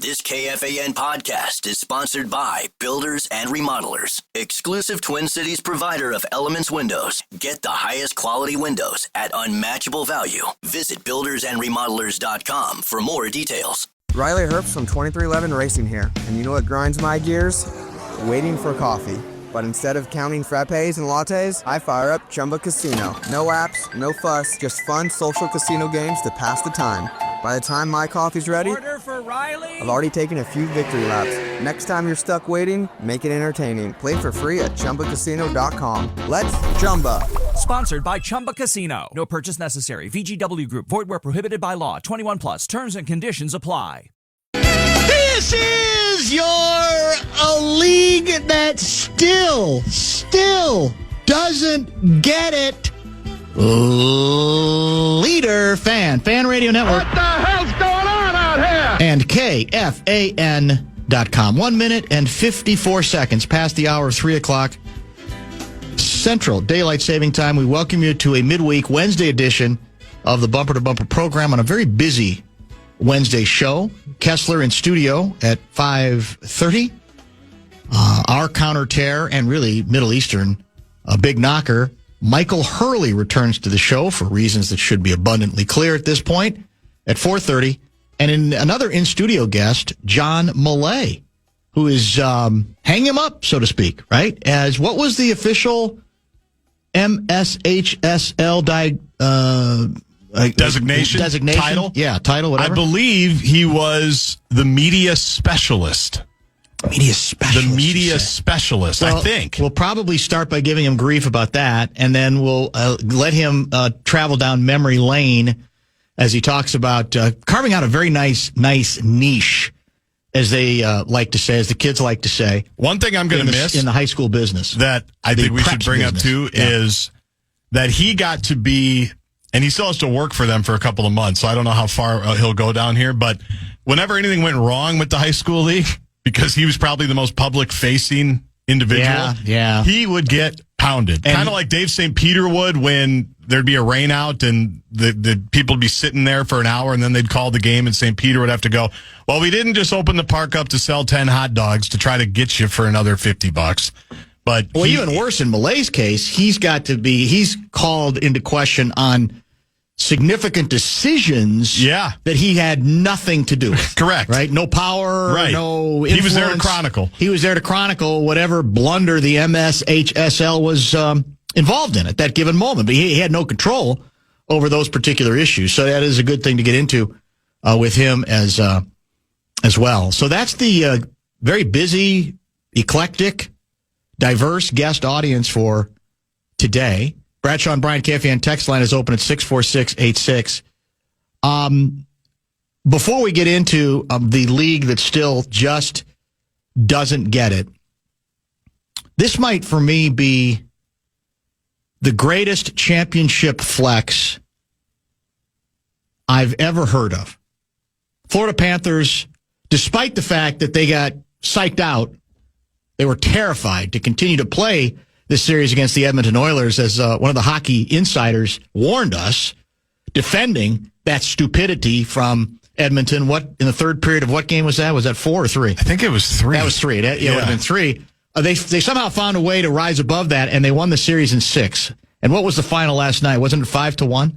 This KFAN podcast is sponsored by Builders and Remodelers, exclusive Twin Cities provider of Elements Windows. Get the highest quality windows at unmatchable value. Visit buildersandremodelers.com for more details. Riley Herbst from 2311 Racing here, and you know what grinds my gears? Waiting for coffee. But instead of counting frappes and lattes, I fire up Chumba Casino. No apps, no fuss, just fun social casino games to pass the time. By the time my coffee's ready, order for Riley. I've already taken a few victory laps. Next time you're stuck waiting, make it entertaining. Play for free at ChumbaCasino.com. Let's Chumba. Sponsored by Chumba Casino. No purchase necessary. VGW Group. Void where prohibited by law. 21 plus. Terms and conditions apply. This is your league that still doesn't get it. Leader Fan Radio Network. What the hell's going on out here? And KFAN.com. 1 minute and 54 seconds past the hour of 3 o'clock Central Daylight Saving Time. We welcome you to a midweek Wednesday edition of the Bumper to Bumper program on a very busy Wednesday show. Kessler in studio at 5:30. Our counter terror and really Middle Eastern, a big knocker. Michael Hurley returns to the show for reasons that should be abundantly clear at this point at 4:30. And in another in-studio guest, John Millea, who is hang him up, so to speak, right? As what was the official MSHSL designation? Title? Yeah, title, whatever. I believe he was the media specialist. The media specialist, I think. We'll probably start by giving him grief about that, and then we'll let him travel down memory lane as he talks about carving out a very nice niche, as they like to say, as the kids like to say. One thing I'm going to miss in the high school business that I think we should bring up too is that he got to be, and he still has to work for them for a couple of months, so I don't know how far he'll go down here, but whenever anything went wrong with the high school league, because he was probably the most public-facing individual, he would get pounded. Kind of like Dave St. Peter would when there'd be a rain out and the people would be sitting there for an hour and then they'd call the game and St. Peter would have to go, well, we didn't just open the park up to sell 10 hot dogs to try to get you for another $50. But even worse, in Millea's case, he's called into question on significant decisions that he had nothing to do with. Correct. Right? No power, no influence. He was there to chronicle. He was there to chronicle whatever blunder the MSHSL was involved in at that given moment. But he had no control over those particular issues. So that is a good thing to get into with him as well. So that's the very busy, eclectic, diverse guest audience for today. Bradshaw and Bryant KFAN text line is open at 64686. Before we get into the league that still just doesn't get it, this might, for me, be the greatest championship flex I've ever heard of. Florida Panthers, despite the fact that they got psyched out, they were terrified to continue to play this series against the Edmonton Oilers, as one of the hockey insiders warned us, defending that stupidity from Edmonton. What in the third period of what game was that? Was that 4 or 3? I think it was 3. That was 3. It would have been 3. They somehow found a way to rise above that, and they won the series in 6. And what was the final last night? Wasn't it 5-1?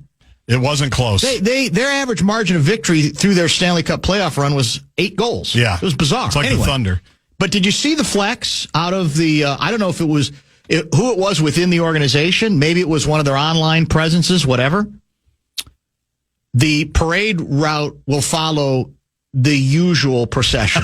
It wasn't close. Their average margin of victory through their Stanley Cup playoff run was 8 goals. Yeah, it was bizarre. It's like the Thunder. But did you see the flex out of the? I don't know if it was. Who it was within the organization. Maybe it was one of their online presences, whatever. The parade route will follow the usual procession.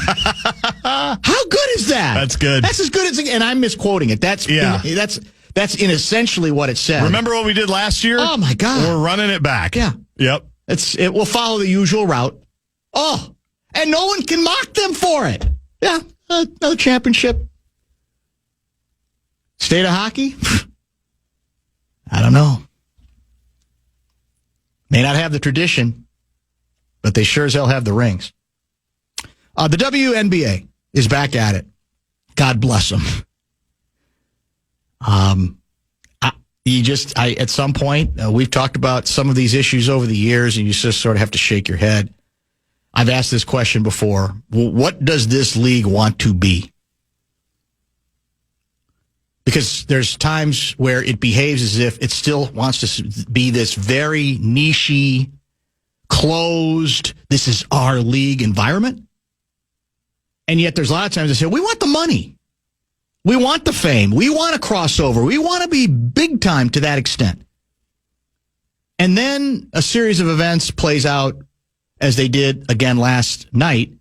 How good is that? That's good. That's as good as, and I'm misquoting it. That's in essentially what it said. Remember what we did last year? Oh my God. We're running it back. Yeah. Yep. It will follow the usual route. Oh, and no one can mock them for it. Yeah. Another championship. State of hockey? I don't know. May not have the tradition, but they sure as hell have the rings. The WNBA is back at it. God bless them. At some point, we've talked about some of these issues over the years, and you just sort of have to shake your head. I've asked this question before. What does this league want to be? Because there's times where it behaves as if it still wants to be this very niche-y, closed, this is our league environment. And yet there's a lot of times they say, we want the money. We want the fame. We want a crossover. We want to be big time to that extent. And then a series of events plays out as they did again last night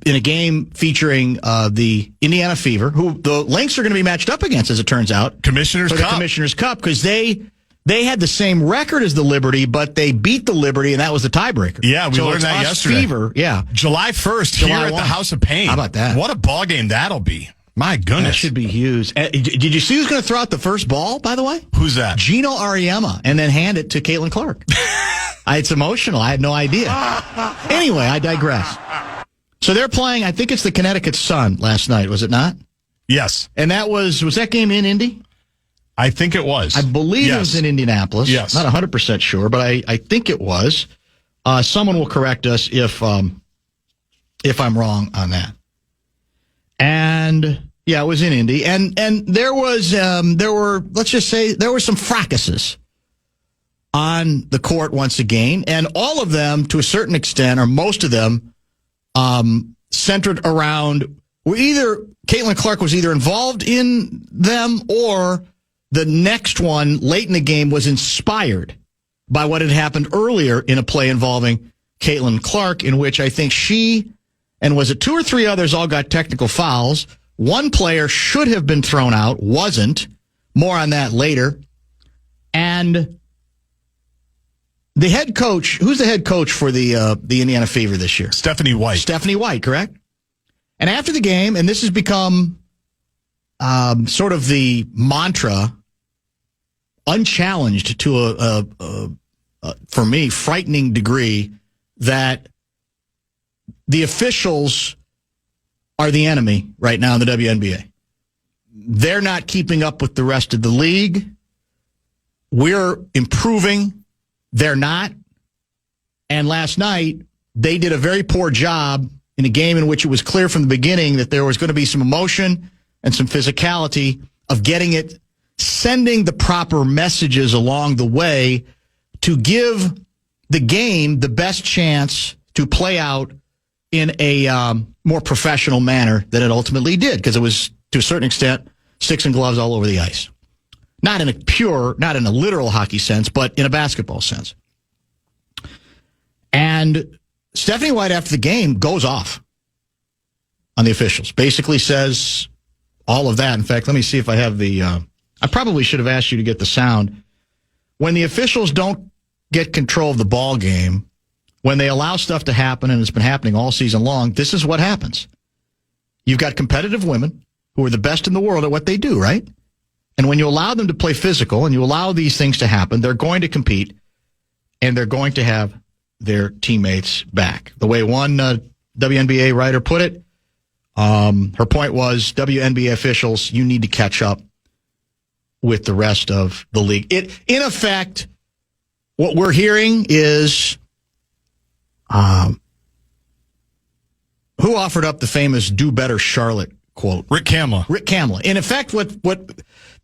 in a game featuring the Indiana Fever, who the Lynx are going to be matched up against, as it turns out. Commissioner's Cup. The Commissioner's Cup, because they had the same record as the Liberty, but they beat the Liberty, and that was the tiebreaker. Yeah, we learned that yesterday. Fever, yeah. July 1st here at the House of Pain. How about that? What a ball game that'll be. My goodness. That should be huge. Did you see who's going to throw out the first ball, by the way? Who's that? Gino Auriemma, and then hand it to Caitlin Clark. It's emotional. I had no idea. Anyway, I digress. So they're playing, I think it's the Connecticut Sun last night, was it not? Yes. And that was that game in Indy? I think it was. I believe it was in Indianapolis. Yes. Not 100% sure, but I think it was. Someone will correct us if I'm wrong on that. And yeah, it was in Indy. And there were some fracases on the court once again, and all of them, to a certain extent, or most of them, centered around Caitlin Clark was either involved in them, or the next one late in the game was inspired by what had happened earlier in a play involving Caitlin Clark, in which I think she and was it 2 or 3 others all got technical fouls. One player should have been thrown out, wasn't. More on that later. And the head coach, who's the head coach for the Indiana Fever this year? Stephanie White. Stephanie White, correct? And after the game, and this has become sort of the mantra, unchallenged to a for me, frightening degree, that the officials are the enemy right now in the WNBA. They're not keeping up with the rest of the league. We're improving. They're not. And last night, they did a very poor job in a game in which it was clear from the beginning that there was going to be some emotion and some physicality of sending the proper messages along the way to give the game the best chance to play out in a more professional manner than it ultimately did, because it was, to a certain extent, sticks and gloves all over the ice. Not in a literal hockey sense, but in a basketball sense. And Stephanie White, after the game, goes off on the officials. Basically says all of that. In fact, let me see if I have I probably should have asked you to get the sound. When the officials don't get control of the ball game, when they allow stuff to happen, and it's been happening all season long, this is what happens. You've got competitive women who are the best in the world at what they do, right? And when you allow them to play physical and you allow these things to happen, they're going to compete, and they're going to have their teammates back. The way one WNBA writer put it, her point was, WNBA officials, you need to catch up with the rest of the league. In effect, what we're hearing is, who offered up the famous "Do Better, Charlotte" quote? Rick Kamla. In effect, what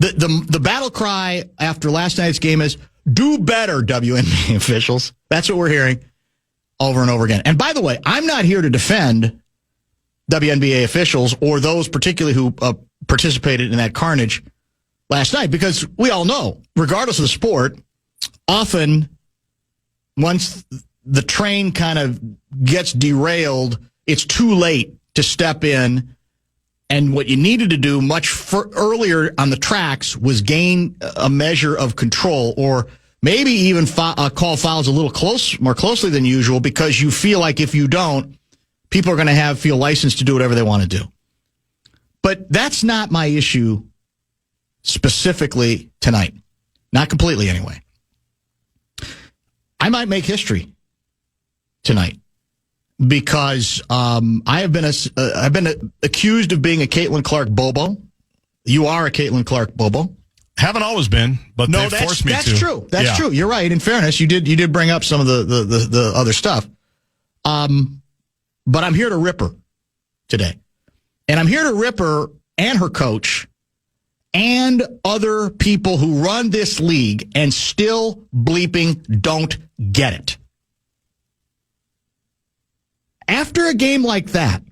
the battle cry after last night's game is, "Do better, WNBA officials." That's what we're hearing over and over again. And by the way, I'm not here to defend WNBA officials or those particularly who participated in that carnage last night, because we all know, regardless of the sport, often once the train kind of gets derailed, it's too late to step in. And what you needed to do much earlier on the tracks was gain a measure of control, or maybe even call fouls a little more closely than usual, because you feel like if you don't, people are going to feel licensed to do whatever they want to do. But that's not my issue specifically tonight. Not completely, anyway. I might make history tonight, because I've been accused of being a Caitlin Clark bobo. You are a Caitlin Clark bobo. Haven't always been, but they forced me to. That's true. That's true. You're right. In fairness, you did bring up some of the other stuff. But I'm here to rip her today. And I'm here to rip her and her coach and other people who run this league and still bleeping don't get it. After a game like that,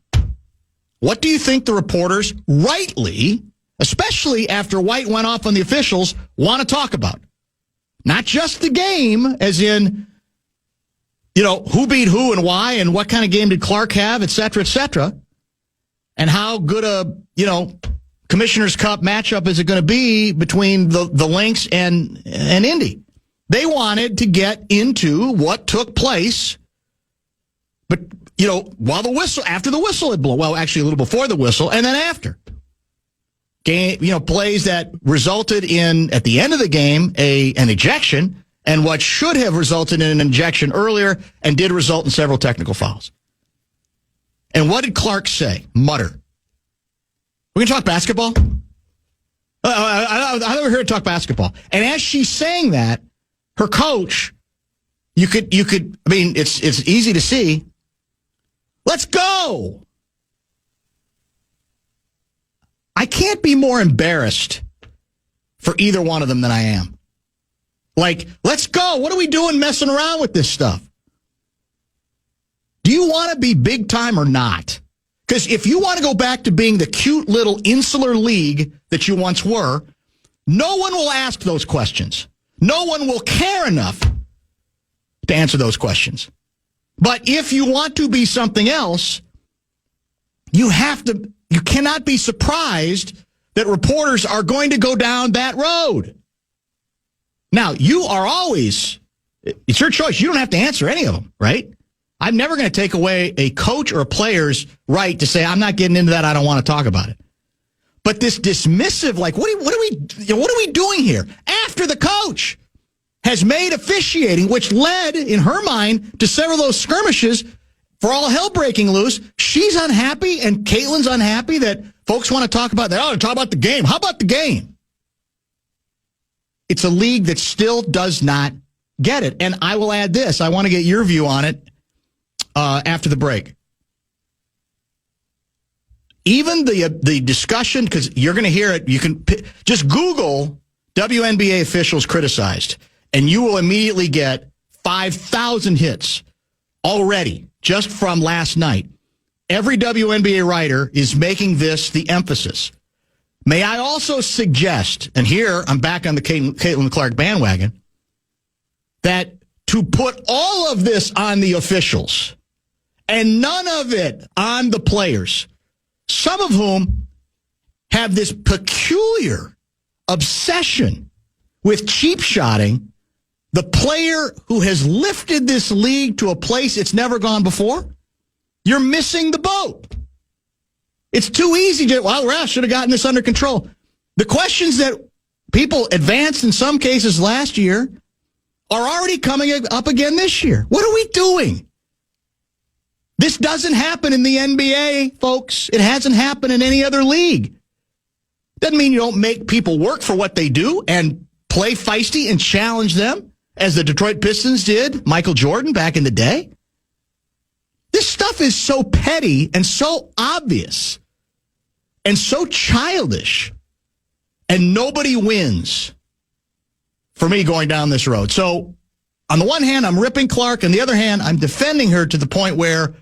what do you think the reporters, rightly, especially after White went off on the officials, want to talk about? Not just the game, as in, who beat who and why and what kind of game did Clark have, et cetera, and how good a, Commissioner's Cup matchup is it going to be between the Lynx and Indy. They wanted to get into what took place, but, after the whistle had blown, well, actually a little before the whistle, and then after. Game, plays that resulted in, at the end of the game, an ejection, and what should have resulted in an injection earlier and did result in several technical fouls. And what did Clark say? Mutter. We're going to talk basketball? I thought we were here to talk basketball. And as she's saying that, her coach, you could, it's easy to see. Let's go! I can't be more embarrassed for either one of them than I am. Like, let's go. What are we doing messing around with this stuff? Do you want to be big time or not? Because if you want to go back to being the cute little insular league that you once were, no one will ask those questions. No one will care enough to answer those questions. But if you want to be something else, you cannot be surprised that reporters are going to go down that road. Now, you are always, it's your choice. You don't have to answer any of them, right? I'm never going to take away a coach or a player's right to say, I'm not getting into that. I don't want to talk about it. But this dismissive, like, what are we doing here? After the coach has made officiating, which led, in her mind, to several of those skirmishes, for all hell breaking loose, she's unhappy and Caitlin's unhappy that folks want to talk about that. Oh, talk about the game. How about the game? It's a league that still does not get it. And I will add this. I want to get your view on it after the break. Even the discussion, because you're going to hear it, you can just Google WNBA officials criticized, and you will immediately get 5,000 hits already just from last night. Every WNBA writer is making this the emphasis. May I also suggest, and here I'm back on the Caitlin Clark bandwagon, that to put all of this on the officials and none of it on the players, some of whom have this peculiar obsession with cheap shotting the player who has lifted this league to a place it's never gone before, you're missing the boat. It's too easy to, Ralph should have gotten this under control. The questions that people advanced in some cases last year are already coming up again this year. What are we doing? This doesn't happen in the NBA, folks. It hasn't happened in any other league. Doesn't mean you don't make people work for what they do and play feisty and challenge them, as the Detroit Pistons did Michael Jordan back in the day. This stuff is so petty and so obvious and so childish, and nobody wins for me going down this road. So on the one hand, I'm ripping Clark. On the other hand, I'm defending her to the point where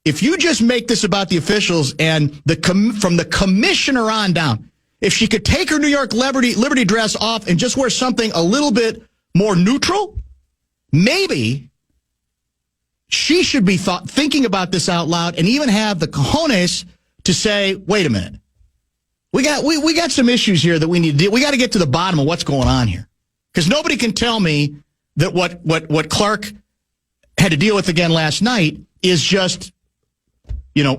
if you just make this about the officials and from the commissioner on down, if she could take her New York Liberty dress off and just wear something a little bit more neutral, maybe she should be thinking about this out loud and even have the cojones to say, wait a minute, we got some issues here that we need to deal. We got to get to the bottom of what's going on here, because nobody can tell me that what Clark had to deal with again last night is just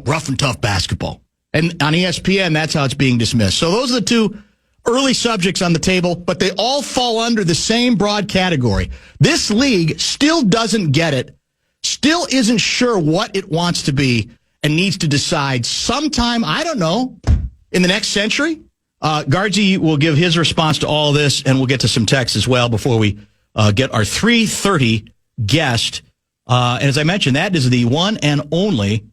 rough and tough basketball. And on ESPN, that's how it's being dismissed. So those are the two early subjects on the table, but they all fall under the same broad category. This league still doesn't get it, still isn't sure what it wants to be, and needs to decide sometime, I don't know, in the next century. Guardsy will give his response to all this, and we'll get to some texts as well before we get our 3:30 guest And as I mentioned, that is the one and only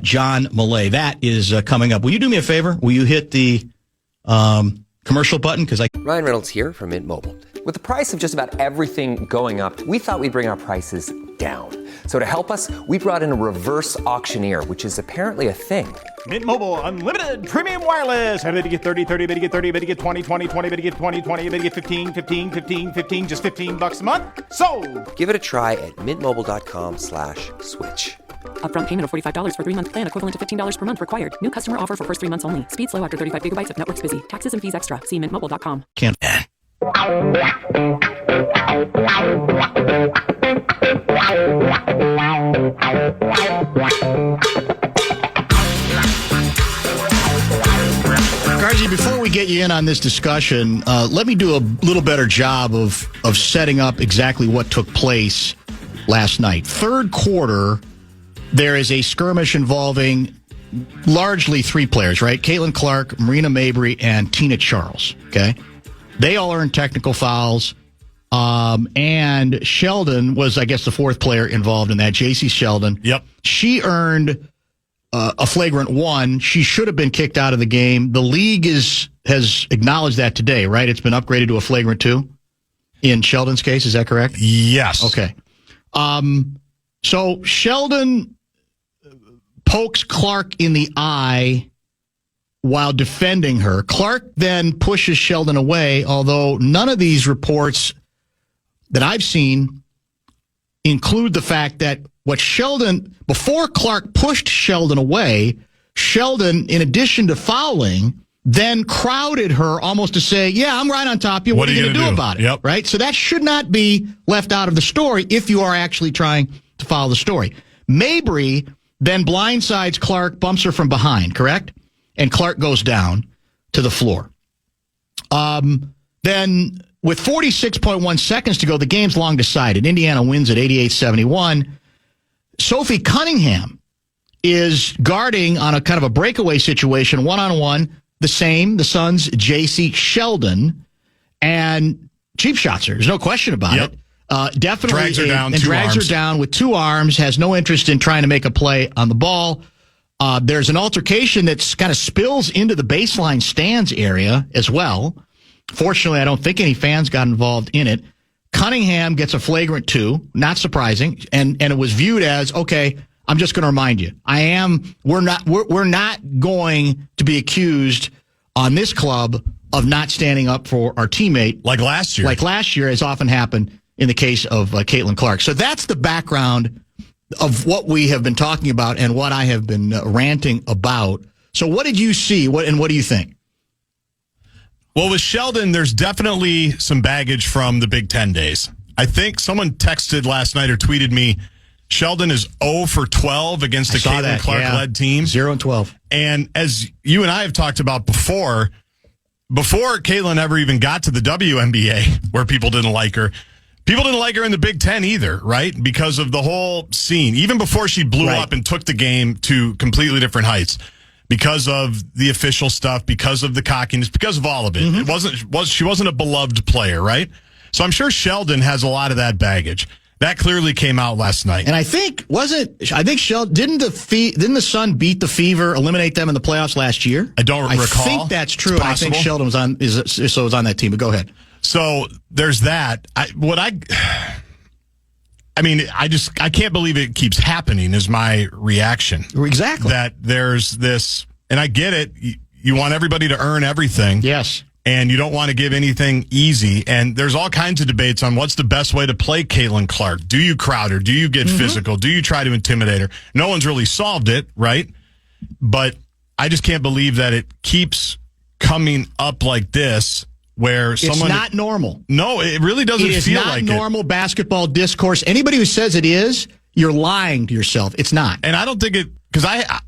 John Millea. That is coming up. Will you do me a favor? Will you hit the commercial button? Ryan Reynolds here from Mint Mobile. With the price of just about everything going up, we thought we'd bring our prices down. So to help us, we brought in a reverse auctioneer, which is apparently a thing. Mint Mobile Unlimited Premium Wireless. How to get 30, 30, how to get 30, how to get 20, 20, 20, how to get 20, 20, how to get 15, 15, 15, 15, just $15 a month? Sold! Give it a try at mintmobile.com/switch. Upfront payment of $45 for 3-month plan, equivalent to $15 per month required. New customer offer for first 3 months only. Speed slow after 35 gigabytes if network's busy. Taxes and fees extra. See mintmobile.com. Can't. Garzi, before we get you in on this discussion, let me do a little better job of setting up exactly what took place last night. Third quarter, there is a skirmish involving largely three players, right? Caitlin Clark, Marina Mabry, and Tina Charles, okay? They all earned technical fouls, and Sheldon was, I guess, the fourth player involved in that, J.C. Sheldon. Yep. She earned a flagrant one. She should have been kicked out of the game. The league has acknowledged that today, right? It's been upgraded to a flagrant 2 in Sheldon's case. Is that correct? Yes. Okay. So Sheldon pokes Clark in the eye while defending her. Clark then pushes Sheldon away, although none of these reports that I've seen include the fact that before Clark pushed Sheldon away, Sheldon, in addition to fouling, then crowded her almost to say, yeah, I'm right on top of you. What are you going to do about it? Yep. Right? So that should not be left out of the story if you are actually trying to follow the story. Mabry then blindsides Clark, bumps her from behind, correct? And Clark goes down to the floor. Then, with 46.1 seconds to go, the game's long decided. Indiana wins at 88-71. Sophie Cunningham is guarding on a kind of a breakaway situation, one-on-one, the Suns' J.C. Sheldon, and cheap shots her. There's no question about it. Definitely drags her down, drags her down with 2 arms, has no interest in trying to make a play on the ball. There's an altercation that's kind of spills into the baseline stands area as well. Fortunately, I don't think any fans got involved in it. Cunningham gets a flagrant 2, not surprising, and it was viewed as, okay, I'm just going to remind you, we're not going to be accused on this club of not standing up for our teammate. Like last year, as often happened in the case of Caitlin Clark. So that's the background of what we have been talking about and what I have been ranting about. So what did you see, and what do you think? Well, with Sheldon, there's definitely some baggage from the Big Ten days. I think someone texted last night or tweeted me, Sheldon is 0 for 12 against a Caitlin Clark-led team. 0-12. And as you and I have talked about before Caitlin ever even got to the WNBA, where people didn't like her in the Big Ten either, right? Because of the whole scene. Even before she blew up and took the game to completely different heights. Because of the official stuff, because of the cockiness, because of all of it. Mm-hmm. She wasn't a beloved player, right? So I'm sure Sheldon has a lot of that baggage. That clearly came out last night. And I think Sheldon didn't the Sun beat the Fever, eliminate them in the playoffs last year? I don't recall. I think that's true. And I think Sheldon was on that team. But go ahead. So there's that. I can't believe it keeps happening is my reaction. Exactly. That there's this, and I get it. You want everybody to earn everything. Yes. And you don't want to give anything easy. And there's all kinds of debates on what's the best way to play Caitlin Clark. Do you crowd her? Do you get physical? Do you try to intimidate her? No one's really solved it, right? But I just can't believe that it keeps coming up like this. Where it's not normal. No, it really doesn't feel like it. It is not normal basketball discourse. Anybody who says it is, you're lying to yourself. It's not. And I don't think because I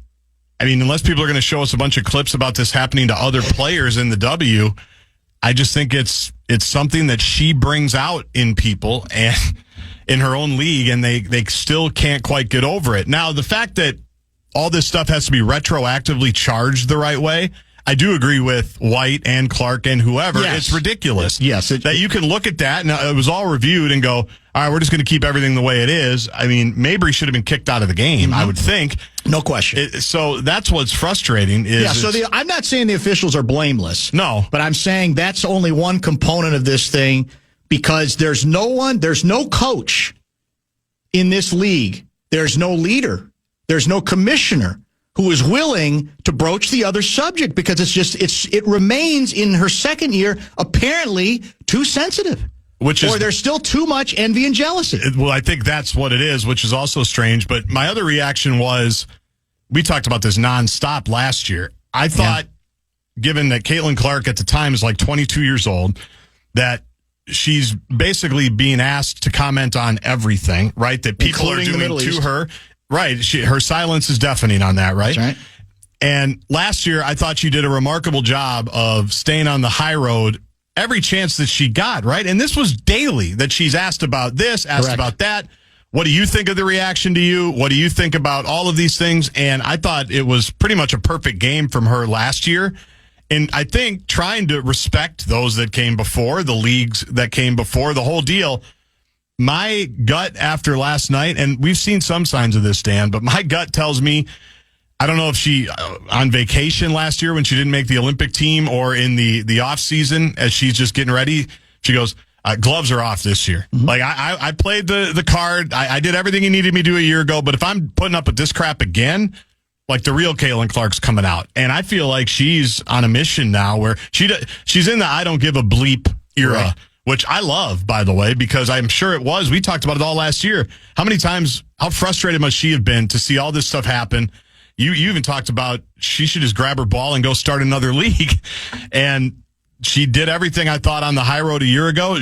mean, unless people are going to show us a bunch of clips about this happening to other players in the W, I just think it's something that she brings out in people and in her own league, and they still can't quite get over it. Now, the fact that all this stuff has to be retroactively charged the right way, I do agree with White and Clark and whoever. Yes. It's ridiculous. Yes. That you can look at that, and it was all reviewed, and go, all right, we're just going to keep everything the way it is. I mean, Mabry should have been kicked out of the game, I would think. No question. So that's what's frustrating. I'm not saying the officials are blameless. No. But I'm saying that's only one component of this thing, because there's no coach in this league. There's no leader. There's no commissioner who is willing to broach the other subject, because it remains in her second year apparently too sensitive. Or there's still too much envy and jealousy. Well, I think that's what it is, which is also strange. But my other reaction was, we talked about this nonstop last year. I thought, given that Caitlin Clark at the time is like 22 years old, that she's basically being asked to comment on everything, right? That people Including are doing to her. Right. Her silence is deafening on that, right? That's right. And last year, I thought she did a remarkable job of staying on the high road every chance that she got, right? And this was daily that she's asked about this, asked about that. What do you think of the reaction to you? What do you think about all of these things? And I thought it was pretty much a perfect game from her last year. And I think trying to respect those that came before, the leagues that came before, the whole deal. My gut after last night, and we've seen some signs of this, Dan, but my gut tells me, I don't know if she on vacation last year when she didn't make the Olympic team, or in the off season as she's just getting ready. She goes, gloves are off this year. Mm-hmm. Like I played the card. I did everything you needed me to do a year ago. But if I'm putting up with this crap again, like, the real Caitlin Clark's coming out. And I feel like she's on a mission now where she's in the I don't give a bleep era. Right. Which I love, by the way, because I'm sure it was. We talked about it all last year. How frustrated must she have been to see all this stuff happen? You even talked about she should just grab her ball and go start another league. And she did everything I thought on the high road a year ago.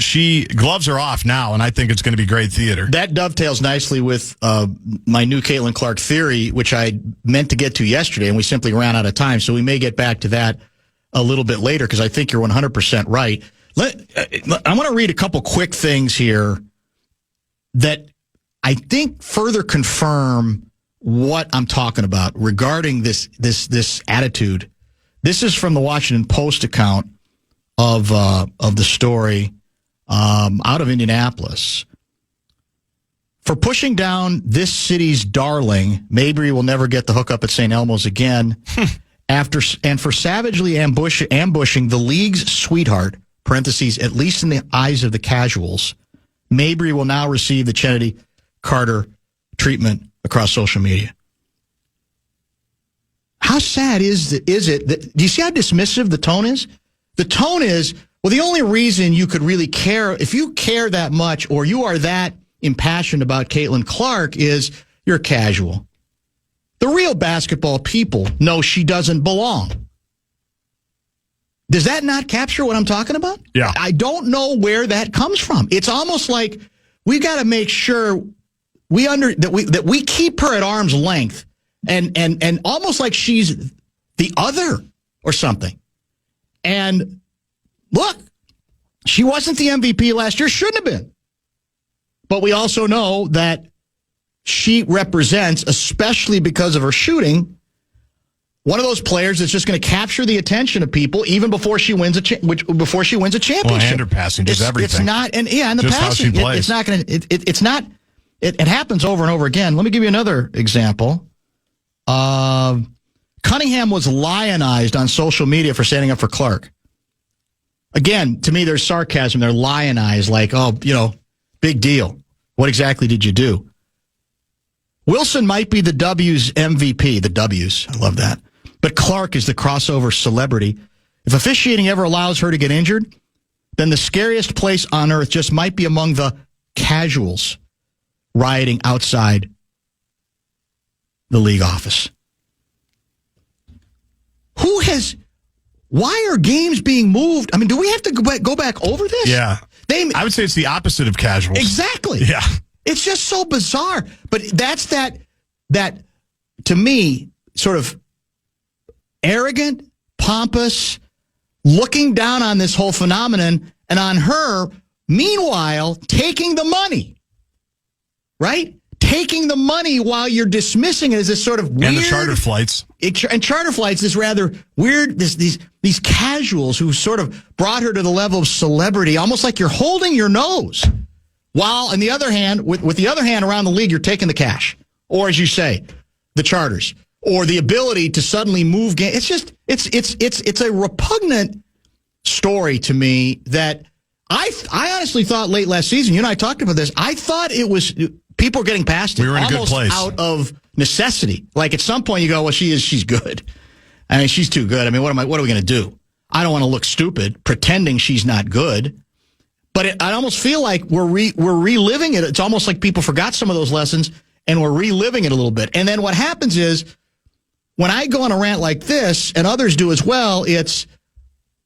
Gloves are off now, and I think it's going to be great theater. That dovetails nicely with my new Caitlin Clark theory, which I meant to get to yesterday, and we simply ran out of time. So we may get back to that a little bit later, because I think you're 100% right. I want to read a couple quick things here that I think further confirm what I'm talking about regarding this attitude. This is from the Washington Post account of the story out of Indianapolis. For pushing down this city's darling, Mabry will never get the hookup at St. Elmo's again. For savagely ambushing the league's sweetheart, parentheses, at least in the eyes of the casuals, Mabry will now receive the Kennedy Carter treatment across social media. How sad is it that, do you see how dismissive the tone is? The tone is, well, the only reason you could really care, if you care that much or you are that impassioned about Caitlin Clark, is you're casual. The real basketball people know she doesn't belong. Does that not capture what I'm talking about? Yeah. I don't know where that comes from. It's almost like we got to make sure that we keep her at arm's length, and almost like she's the other or something. And look, she wasn't the MVP last year, shouldn't have been. But we also know that she represents, especially because of her shooting, one of those players that's just going to capture the attention of people even before she wins a championship. Well, and her passing, just everything. It's not, and the just passing. How she plays. It's not going to. It's not. It happens over and over again. Let me give you another example. Cunningham was lionized on social media for standing up for Clark. Again, to me, there's sarcasm. They're lionized, like, oh, big deal. What exactly did you do? Wilson might be the W's MVP. The W's, I love that. But Clark is the crossover celebrity. If officiating ever allows her to get injured, then the scariest place on earth just might be among the casuals rioting outside the league office. Why are games being moved? I mean, do we have to go back over this? Yeah. I would say it's the opposite of casuals. Exactly. Yeah. It's just so bizarre. But that's that to me, sort of arrogant, pompous, looking down on this whole phenomenon, and on her, meanwhile, taking the money. Right? taking the money while you're dismissing it is this sort of weird... And the charter flights. And charter flights is rather weird, these casuals who sort of brought her to the level of celebrity, almost like you're holding your nose. While, on the other hand, with the other hand around the league, you're taking the cash. Or, as you say, the charters. Or the ability to suddenly move games. It's just, it's a repugnant story to me that I honestly thought late last season, you and I talked about this, I thought it was... People are getting past it. We were in a good place. Out of necessity. Like at some point you go, well, she's good. I mean, she's too good. I mean, what are we going to do? I don't want to look stupid pretending she's not good. But I almost feel like we're reliving it. It's almost like people forgot some of those lessons and we're reliving it a little bit. And then what happens is when I go on a rant like this and others do as well, it's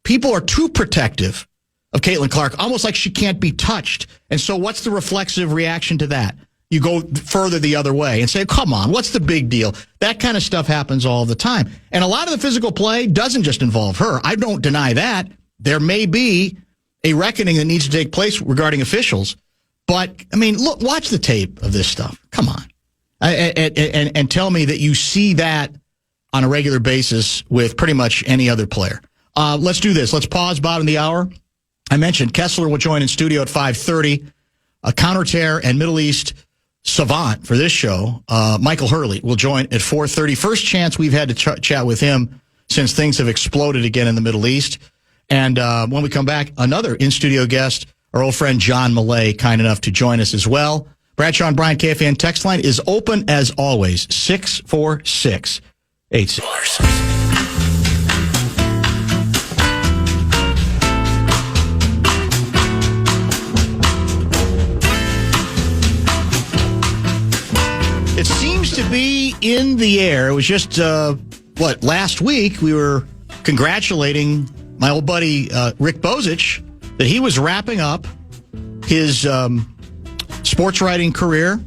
people are too protective of Caitlin Clark, almost like she can't be touched. And so what's the reflexive reaction to that? You go further the other way and say, come on, what's the big deal? That kind of stuff happens all the time. And a lot of the physical play doesn't just involve her. I don't deny that. There may be a reckoning that needs to take place regarding officials. But, I mean, look, watch the tape of this stuff. Come on. And tell me that you see that on a regular basis with pretty much any other player. Let's do this. Let's pause bottom of the hour. I mentioned Kessler will join in studio at 5:30. A counter-tear and Middle East savant for this show, Michael Hurley, will join at 4:30. First chance we've had to chat with him since things have exploded again in the Middle East. And when we come back, another in-studio guest, our old friend John Millea, kind enough to join us as well. Bradshaw and Bryant KFAN text line is open as always, 646-86. It seems to be in the air. It was just, last week we were congratulating my old buddy Rick Bozich that he was wrapping up his sports writing career,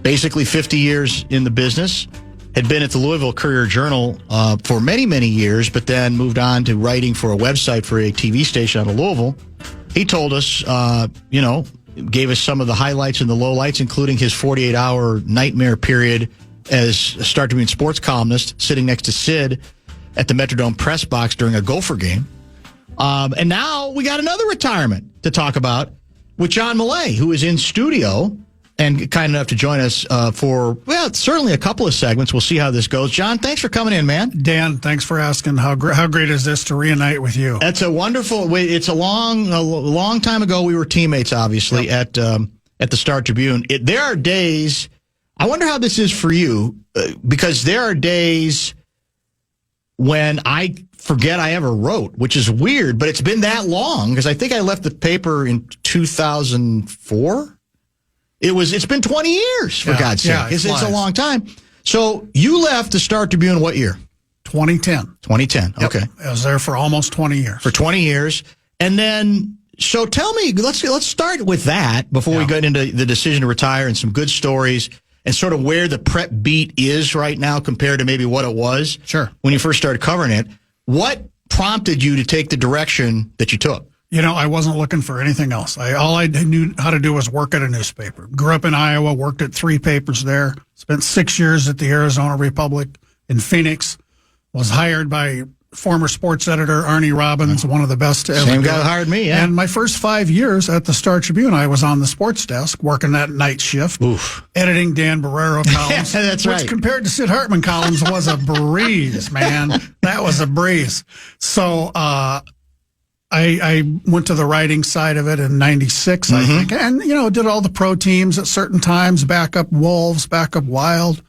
basically 50 years in the business, had been at the Louisville Courier-Journal for many, many years, but then moved on to writing for a website for a TV station out of Louisville. He told us, gave us some of the highlights and the lowlights, including his 48-hour nightmare period as a Star Tribune sports columnist, sitting next to Sid at the Metrodome press box during a Gopher game. And now we got another retirement to talk about with John Millea, who is in studio and kind enough to join us for, certainly a couple of segments. We'll see how this goes. John, thanks for coming in, man. Dan, thanks for asking. How great is this to reunite with you? That's a wonderful. It's a long time ago. We were teammates, obviously, at the Star Tribune. There are days. I wonder how this is for you, because there are days when I forget I ever wrote, which is weird, but it's been that long because I think I left the paper in 2004. It's been 20 years, for God's sake. Yeah, It's a long time. So you left the Star Tribune what year? 2010. 2010, Yep. okay. I was there for almost 20 years. For 20 years. And then, so tell me, let's start with that before we get into the decision to retire and some good stories and sort of where the prep beat is right now compared to maybe what it was. Sure. When you first started covering it. What prompted you to take the direction that you took? I wasn't looking for anything else. All I knew how to do was work at a newspaper. Grew up in Iowa, worked at 3 papers there, spent 6 years at the Arizona Republic in Phoenix, was hired by former sports editor Arnie Robbins, one of the best to ever. Same guy that hired me, yeah. And my first 5 years at the Star Tribune, I was on the sports desk, working that night shift, editing Dan Barreiro columns. That's right. Which compared to Sid Hartman columns was a breeze, man. That was a breeze. So, I went to the writing side of it in 96, I think, and, did all the pro teams at certain times, backup Wolves, backup Wild.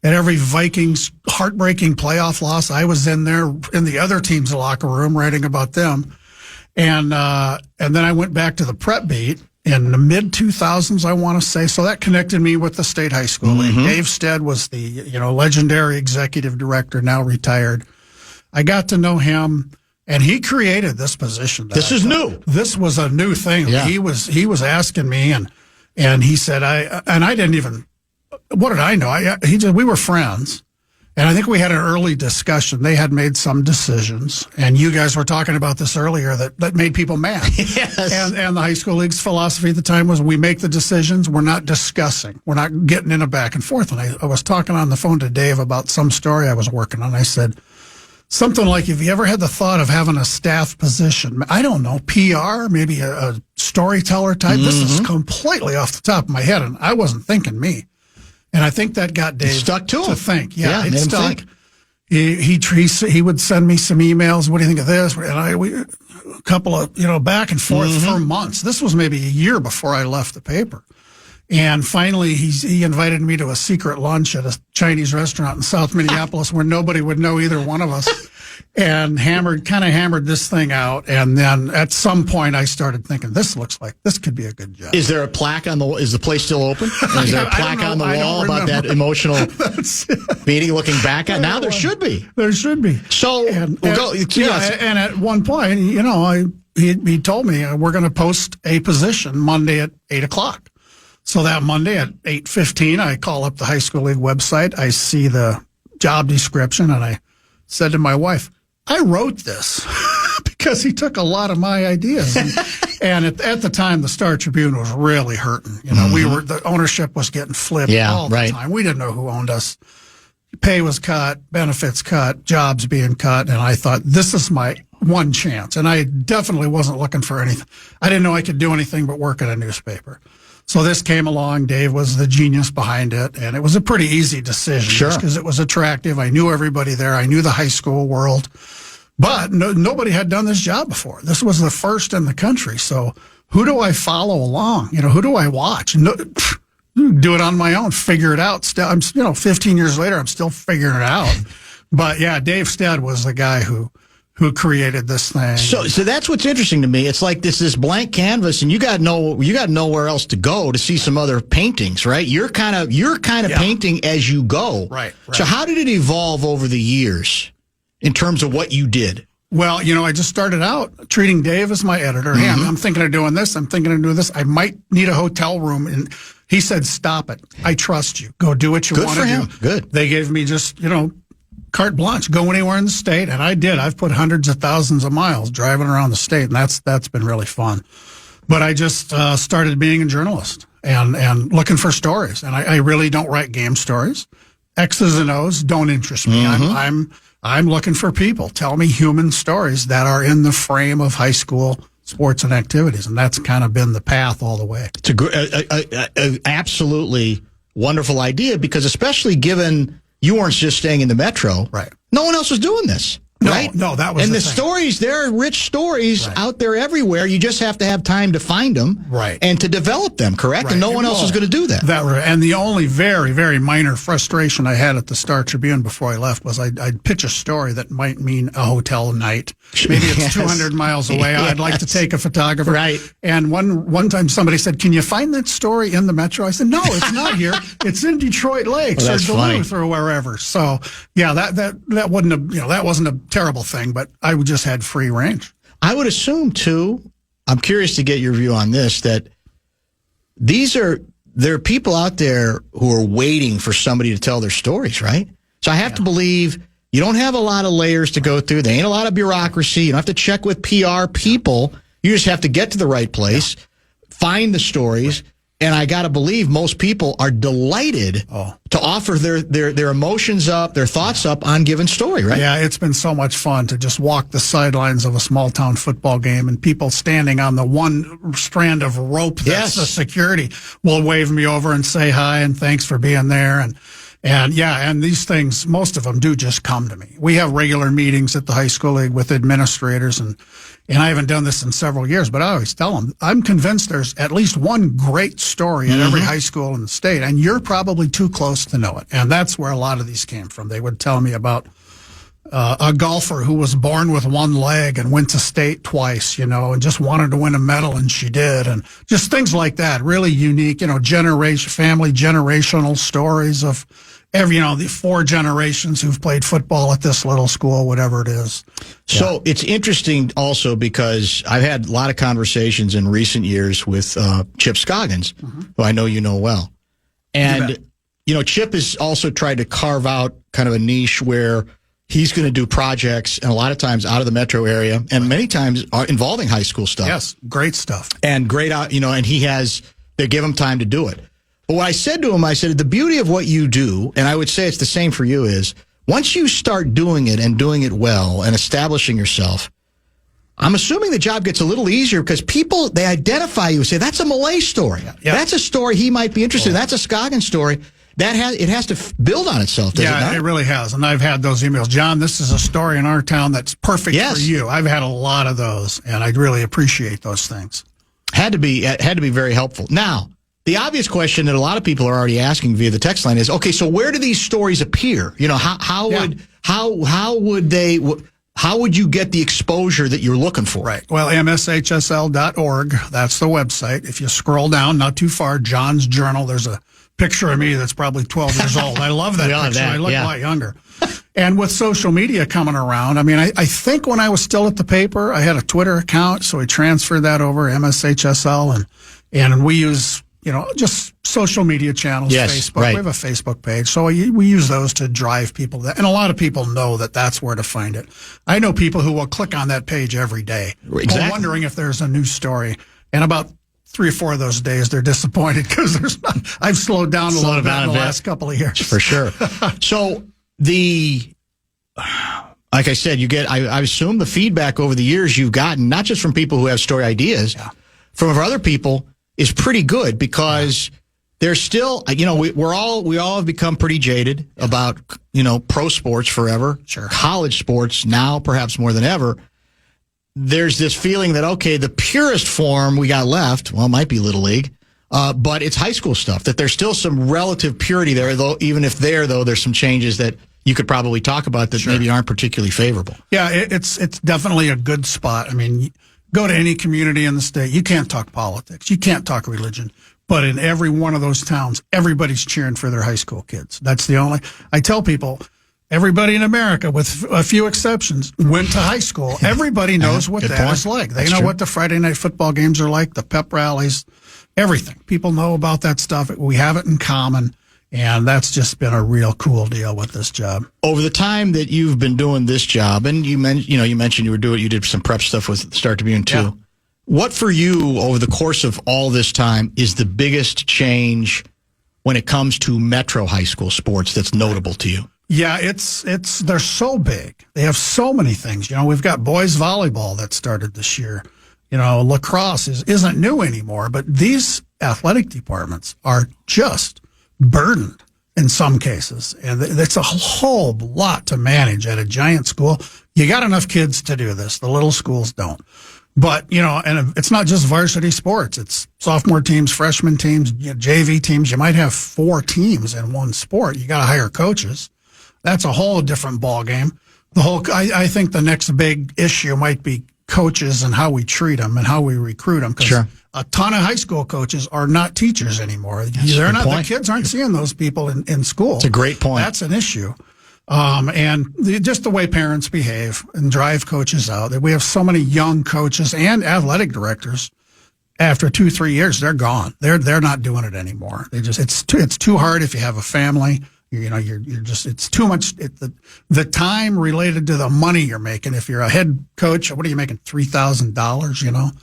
At every Vikings heartbreaking playoff loss, I was in there in the other team's locker room writing about them. And then I went back to the prep beat in the mid-2000s, I want to say. So that connected me with the State High School League. Dave Stead was the, legendary executive director, now retired. I got to know him. And he created this position. This is new. This was a new thing. Yeah. He was asking me, and he said, I didn't even, what did I know? He said, we were friends. And I think we had an early discussion. They had made some decisions, and you guys were talking about this earlier that made people mad. Yes. And the high school league's philosophy at the time was we make the decisions, we're not discussing. We're not getting in a back and forth. And I was talking on the phone to Dave about some story I was working on. I said, something like, have you ever had the thought of having a staff position? I don't know, PR, maybe a storyteller type. This is completely off the top of my head, and I wasn't thinking me. And I think that got Dave stuck to him. To think. Yeah, it stuck. He would send me some emails. What do you think of this? And we a couple of, back and forth for months. This was maybe a year before I left the paper. And finally, he invited me to a secret lunch at a Chinese restaurant in South Minneapolis where nobody would know either one of us, and hammered this thing out. And then at some point, I started thinking, this looks like this could be a good job. Is there a plaque on the? Is the place still open? Is there a plaque on the wall about that emotional meeting? Looking back at now, there should be. There should be. So and at one point, he told me we're going to post a position Monday at 8:00. So that Monday at 8:15, I call up the high school league website. I see the job description, and I said to my wife, I wrote this because he took a lot of my ideas. And at the time, the Star Tribune was really hurting. The ownership was getting flipped all the time. We didn't know who owned us. Pay was cut, benefits cut, jobs being cut. And I thought, this is my one chance. And I definitely wasn't looking for anything. I didn't know I could do anything but work at a newspaper. So this came along. Dave was the genius behind it, and it was a pretty easy decision. Sure. Because it was attractive. I knew everybody there. I knew the high school world. But nobody had done this job before. This was the first in the country. So who do I follow along? Who do I watch? Do it on my own, figure it out. I'm 15 years later, I'm still figuring it out. But yeah, Dave Stead was the guy who created this thing. So that's what's interesting to me. It's like this blank canvas, and you got nowhere else to go to see some other paintings, right? You're kind of painting as you go. Right. So how did it evolve over the years in terms of what you did? Well, I just started out treating Dave as my editor. Hey, I'm thinking of doing this. I'm thinking of doing this. I might need a hotel room. And he said, stop it. I trust you. Go do what you want to do. Good. They gave me just, carte blanche, go anywhere in the state, and I did. I've put hundreds of thousands of miles driving around the state, and that's been really fun. But I just started being a journalist and looking for stories, and I really don't write game stories. X's and O's don't interest me. I'm looking for people. Tell me human stories that are in the frame of high school sports and activities, and that's kind of been the path all the way. It's a absolutely wonderful idea, because especially given you weren't just staying in the metro. Right. No one else was doing this. Right? No, that was the thing. Stories, there are rich stories out there everywhere. You just have to have time to find them and to develop them, correct? Right. And no one else is going to do that. And the only very, very minor frustration I had at the Star Tribune before I left was I'd pitch a story that might mean a hotel night. Maybe it's 200 miles away. I'd like to take a photographer. Right. And one time somebody said, can you find that story in the metro? I said, no, it's not here. It's in Detroit Lakes or Duluth or wherever. So, yeah, that wouldn't have, that wasn't a terrible thing, but I just had free range. I would assume, too, I'm curious to get your view on this, that there are people out there who are waiting for somebody to tell their stories, right? So I have to believe you don't have a lot of layers to go through. There ain't a lot of bureaucracy. You don't have to check with PR people. You just have to get to the right place, find the stories. And I got to believe most people are delighted to offer their emotions up, their thoughts up on given story, right? Yeah, it's been so much fun to just walk the sidelines of a small-town football game, and people standing on the one strand of rope that's the security will wave me over and say hi and thanks for being there. And these things, most of them do just come to me. We have regular meetings at the high school league with administrators, and I haven't done this in several years, but I always tell them, I'm convinced there's at least one great story at every high school in the state, and you're probably too close to know it. And that's where a lot of these came from. They would tell me about a golfer who was born with one leg and went to state twice, and just wanted to win a medal, and she did. And just things like that, really unique, family generational stories of the 4 generations who've played football at this little school, whatever it is. So it's interesting also because I've had a lot of conversations in recent years with Chip Scoggins, who I know you know well. And Chip has also tried to carve out kind of a niche where he's going to do projects, and a lot of times out of the metro area, and many times involving high school stuff. Yes, great stuff. And great, and they give him time to do it. But what I said to him, I said, the beauty of what you do, and I would say it's the same for you, is once you start doing it and doing it well and establishing yourself, I'm assuming the job gets a little easier because people, they identify you and say, that's a Millea story. Yeah. That's a story he might be interested in. That's a Scoggins story. It has to build on itself, does it not? It really has. And I've had those emails. John, this is a story in our town that's perfect for you. I've had a lot of those, and I really appreciate those things. Had to be very helpful. Now, the obvious question that a lot of people are already asking via the text line is, okay, so where do these stories appear? How would you get the exposure that you're looking for? Right. Well, MSHSL.org, that's the website. If you scroll down, not too far, John's Journal, there's a picture of me that's probably 12 years old. I love that picture. I look a lot younger. And with social media coming around, I think when I was still at the paper, I had a Twitter account, so we transferred that over, MSHSL, and we use, just social media channels, Facebook. Right. We have a Facebook page, so we use those to drive people. And a lot of people know that that's where to find it. I know people who will click on that page every day, wondering if there's a new story. And about 3 or 4 of those days, they're disappointed because there's not. I've slowed down a little bit in the last couple of years. For sure. So like I said, I assume the feedback over the years you've gotten, not just from people who have story ideas, from other people, is pretty good because there's still, we all have become pretty jaded about, pro sports forever, college sports now perhaps more than ever. There's this feeling that, okay, the purest form we got left, well, it might be Little League, but it's high school stuff, that there's still some relative purity there, though, even if there's some changes that you could probably talk about that maybe aren't particularly favorable. Yeah, it's definitely a good spot. Go to any community in the state. You can't talk politics. You can't talk religion. But in every one of those towns, everybody's cheering for their high school kids. I tell people, everybody in America, with a few exceptions, went to high school. Everybody knows what that is like. They know what the Friday night football games are like, the pep rallies, everything. People know about that stuff. We have it in common, and that's just been a real cool deal with this job. Over the time that you've been doing this job, and you mentioned you did some prep stuff with Star Tribune too. Yeah. What for you over the course of all this time is the biggest change when it comes to metro high school sports that's notable to you? Yeah, they're so big. They have so many things. We've got boys volleyball that started this year. Lacrosse isn't new anymore, but these athletic departments are just burdened in some cases. And it's a whole lot to manage at a giant school. You got enough kids to do this. The little schools don't. But, and it's not just varsity sports. It's sophomore teams, freshman teams, JV teams. You might have 4 teams in one sport. You got to hire coaches. That's a whole different ball game. I think the next big issue might be coaches and how we treat them and how we recruit them. Because a ton of high school coaches are not teachers anymore. The kids aren't seeing those people in school. It's a great point. That's an issue. Just the way parents behave and drive coaches out. We have so many young coaches and athletic directors. After 2-3 years, they're gone. They're not doing it anymore. It's too hard if you have a family. It's too much. The time related to the money you're making. If you're a head coach, what are you making? $3,000,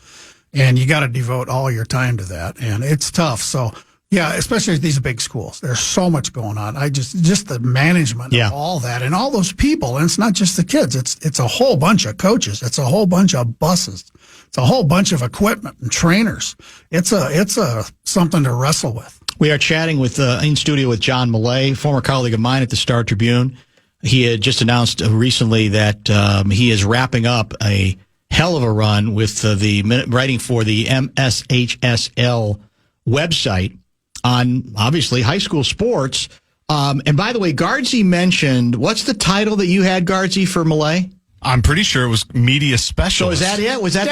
and you got to devote all your time to that. And it's tough. So yeah, especially at these big schools, there's so much going on. Just the management of all that and all those people. And it's not just the kids. It's a whole bunch of coaches. It's a whole bunch of buses. It's a whole bunch of equipment and trainers. It's a something to wrestle with. We are chatting in studio with John Millea, former colleague of mine at the Star Tribune. He had just announced recently that he is wrapping up a hell of a run with the writing for the MSHSL website on, obviously, high school sports. And by the way, Guardsy mentioned, what's the title that you had, Guardsy, for Millea? I'm pretty sure it was media specialist. So is that it? Was that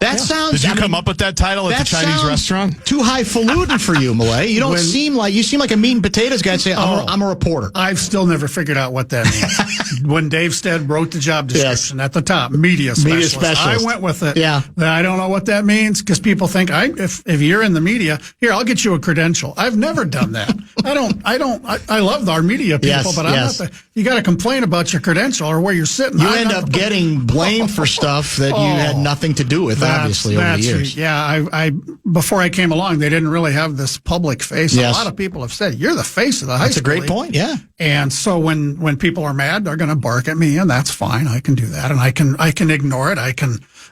that sounds? Did you come up with that title at the Chinese restaurant? Too highfalutin for you, Millea. You seem like a meat and potatoes guy. Say I'm a reporter. I've still never figured out what that means. When Dave Stead wrote the job description at the top, media specialist. I went with it. Yeah. I don't know what that means because people think if you're in the media, here I'll get you a credential. I've never done that. I love our media people, but I'm not you got to complain about your credential or where you're sitting. You end up getting blamed for stuff that you had nothing to do with, obviously, over the years. Yeah, I before I came along, they didn't really have this public face. Yes. A lot of people have said, you're the face of the high That's school. a great point, yeah. And so when people are mad, they're going to bark at me, and that's fine. I can do that, and I can ignore it.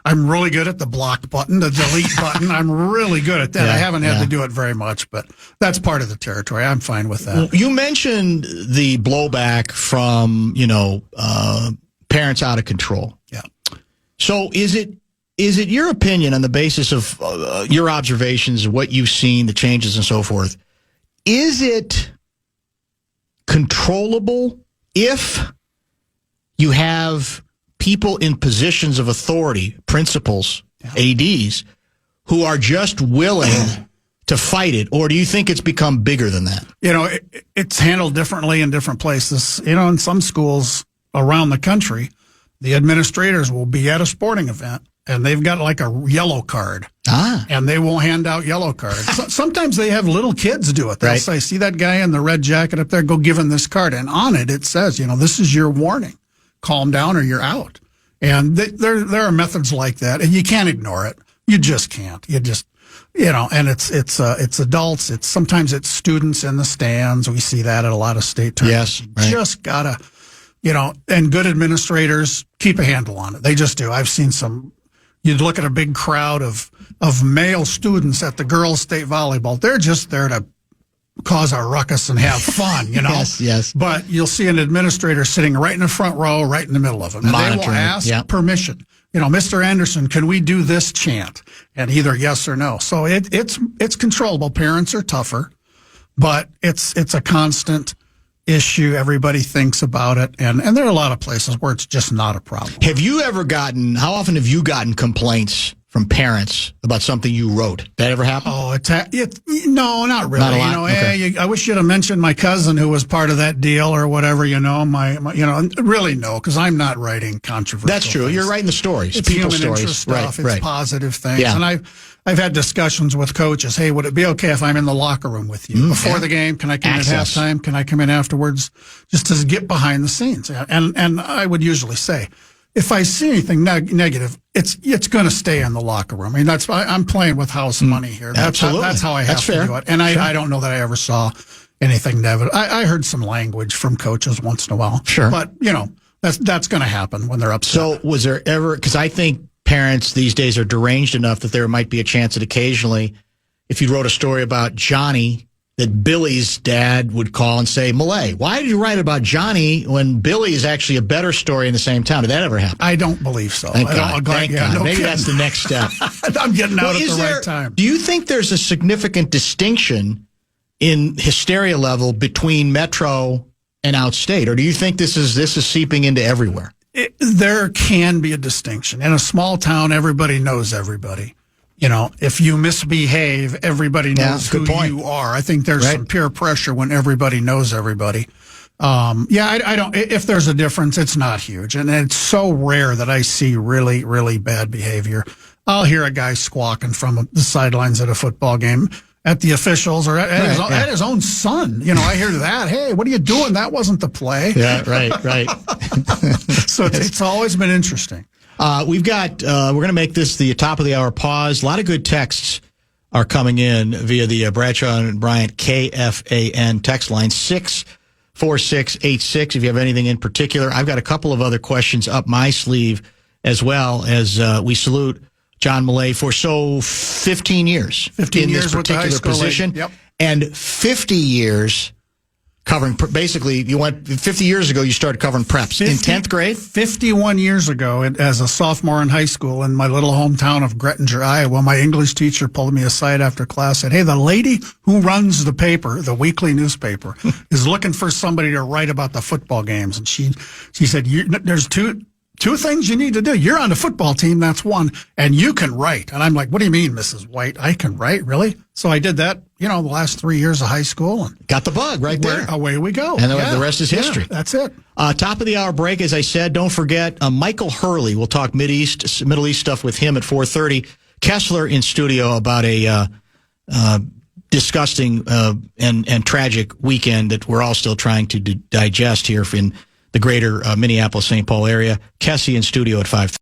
I'm really good at the block button, the delete button. I'm really good at that. I haven't had to do it very much, but that's part of the territory. I'm fine with that. You mentioned the blowback from, parents out of control. Yeah. So is it your opinion on the basis of your observations, what you've seen, the changes and so forth, is it controllable if you have people in positions of authority, principals, ADs, who are just willing to fight it? Or do you think it's become bigger than that? It's handled differently in different places. In some schools around the country, the administrators will be at a sporting event and they've got like a yellow card. And they won't hand out yellow cards. Sometimes they have little kids do it. They'll say, see that guy in the red jacket up there? Go give him this card. And on it says, this is your warning. Calm down or you're out. And there are methods like that, and you can't ignore it. You just can't. You just, and it's adults. Sometimes it's students in the stands. We see that at a lot of state tournaments. Yes, You just gotta, and good administrators keep a handle on it. They just do. I've seen you'd look at a big crowd of male students at the girls' state volleyball. They're just there to cause a ruckus and have fun, Yes. But you'll see an administrator sitting right in the front row, right in the middle of them. And they will ask permission. Mr. Anderson, can we do this chant? And either yes or no. So it's controllable. Parents are tougher, but it's a constant issue. Everybody thinks about it. And there are a lot of places where it's just not a problem. How often have you gotten complaints from parents about something you wrote? That ever happen? Oh, no, not really. Not a lot? Okay. I wish you'd have mentioned my cousin who was part of that deal or whatever. Really no, because I'm not writing controversial. That's true. Things. You're writing the stories, it's people human stories, interest stuff. Right. It's positive things, Yeah. and I've had discussions with coaches. Hey, would it be okay if I'm in the locker room with you before the game? Can I come in at halftime? Can I come in afterwards? Just to get behind the scenes, and I would usually say, if I see anything negative, it's going to stay in the locker room. I mean, I'm playing with house money here. Absolutely. That's how I have to do it. And I don't know that I ever saw anything negative. I heard some language from coaches once in a while. Sure. But, that's going to happen when they're upset. So was there ever, because I think parents these days are deranged enough that there might be a chance that occasionally, if you wrote a story about Johnny, that Billy's dad would call and say, Millea, why did you write about Johnny when Billy is actually a better story in the same town? Did that ever happen? I don't believe so. Thank God. No Maybe that's the next step. I'm getting out at the right time. Do you think there's a significant distinction in hysteria level between Metro and outstate? Or do you think this is seeping into everywhere? There can be a distinction. In a small town, everybody knows everybody. If you misbehave, everybody knows who you are. I think there's some peer pressure when everybody knows everybody. I don't. If there's a difference, it's not huge, and it's so rare that I see really, really bad behavior. I'll hear a guy squawking from the sidelines at a football game at the officials or at his own son. I hear that. Hey, what are you doing? That wasn't the play. Yeah, right. So it's always been interesting. We're going to make this the top of the hour pause. A lot of good texts are coming in via the Bradshaw and Bryant KFAN text line 64686. If you have anything in particular, I've got a couple of other questions up my sleeve as well as we salute John Millea for 15 years. 15 in years this particular with the high school position. Yep. And 50 years covering, basically, 50 years ago, you started covering preps in 10th grade? 51 years ago, as a sophomore in high school in my little hometown of Grettinger, Iowa, my English teacher pulled me aside after class and said, hey, the lady who runs the paper, the weekly newspaper, is looking for somebody to write about the football games. And she said, there's two 2 things you need to do. You're on the football team, that's one, and you can write. And I'm like, what do you mean, Mrs. White? I can write, really? So I did that, the last 3 years of high school. And got the bug right there. Away we go. And the rest is history. Yeah, that's it. Top of the hour break, as I said, don't forget Michael Hurley. We'll talk Middle East stuff with him at 4:30. Kessler in studio about a disgusting and tragic weekend that we're all still trying to digest here in the greater Minneapolis-St. Paul area. Kessie in studio at 5:30.